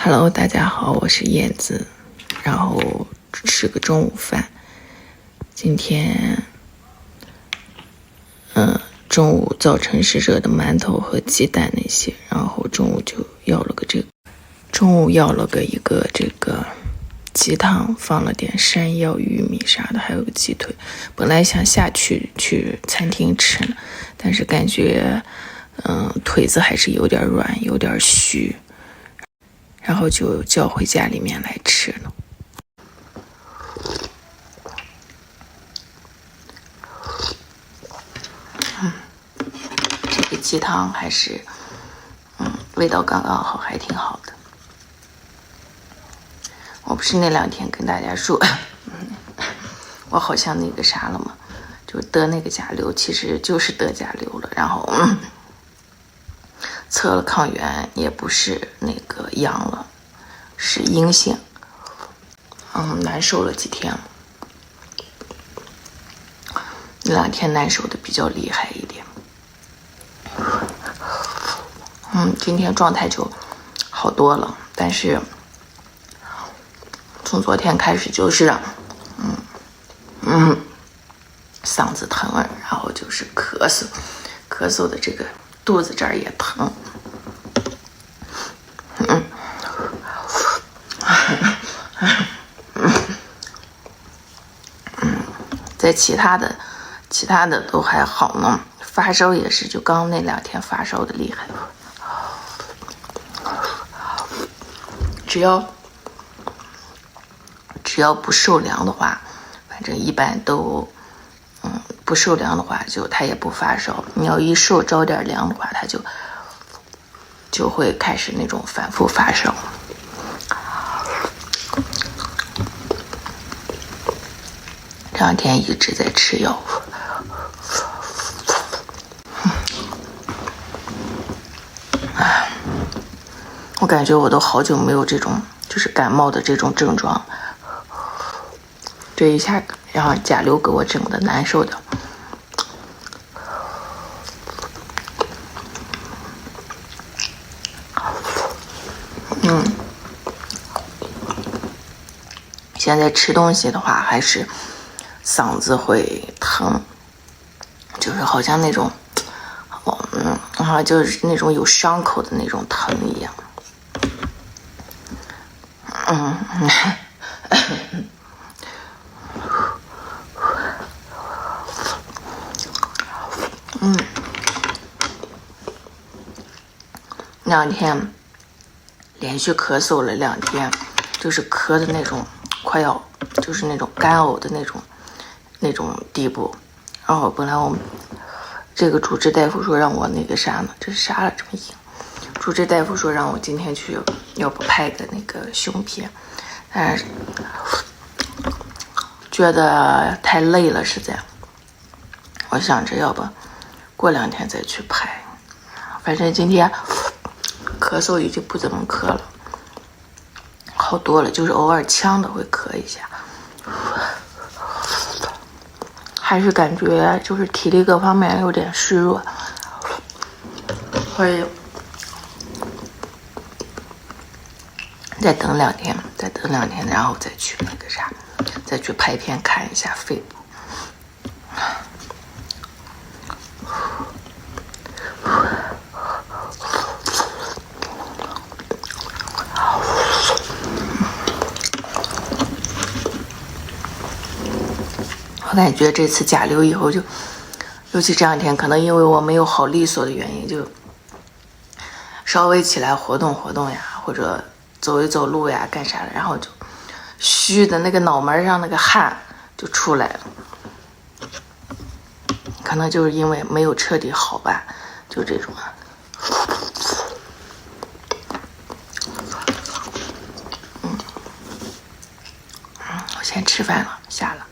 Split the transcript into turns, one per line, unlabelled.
Hello， 大家好，我是燕子，然后吃个中午饭。今天，中午早晨是热的馒头和鸡蛋那些，然后中午就要了个一个这个鸡汤，放了点山药、玉米啥的，还有个鸡腿。本来想下去餐厅吃呢，但是感觉，腿子还是有点软，有点虚。然后就叫回家里面来吃了。这个鸡汤还是，味道刚刚好，还挺好的。我不是那2天跟大家说，我好像那个啥了嘛，就得那个甲流，其实就是得甲流了，然后测了抗原也不是那个阳了，是阴性。难受了几天了，那2天难受的比较厉害一点。今天状态就好多了，但是从昨天开始就是嗓子疼，然后就是咳嗽的这个肚子这儿也疼。在其他的都还好呢，发烧也是，就刚那2天发烧的厉害。只要不受凉的话，反正一般都不受凉的话就它也不发烧，你要一着点凉的话，它就会开始那种反复发烧。这2天一直在吃药。我感觉我都好久没有这种就是感冒的这种症状，这一下让甲流给我整的难受的。现在吃东西的话还是嗓子会疼，就是好像那种就是那种有伤口的那种疼一样。那2天连续咳嗽了2天，就是咳的那种快要就是那种干呕的那种地步。然后本来我们这个主治大夫说让我那个啥呢，这是啥了这么硬？主治大夫说让我今天去，要不拍个那个胸片，但是觉得太累了，实在。我想着要不过2天再去拍，反正今天咳嗽已经不怎么咳了，好多了，就是偶尔呛的会咳一下，还是感觉就是体力各方面有点虚弱，所以再等2天，然后再去那个啥，再去拍片看一下肺部。我感觉这次甲流以后就，尤其这2天，可能因为我没有好利索的原因，就稍微起来活动活动呀，或者走一走路呀，干啥的，然后就虚的那个脑门上那个汗就出来了，可能就是因为没有彻底好吧，就这种。我先吃饭了，下了。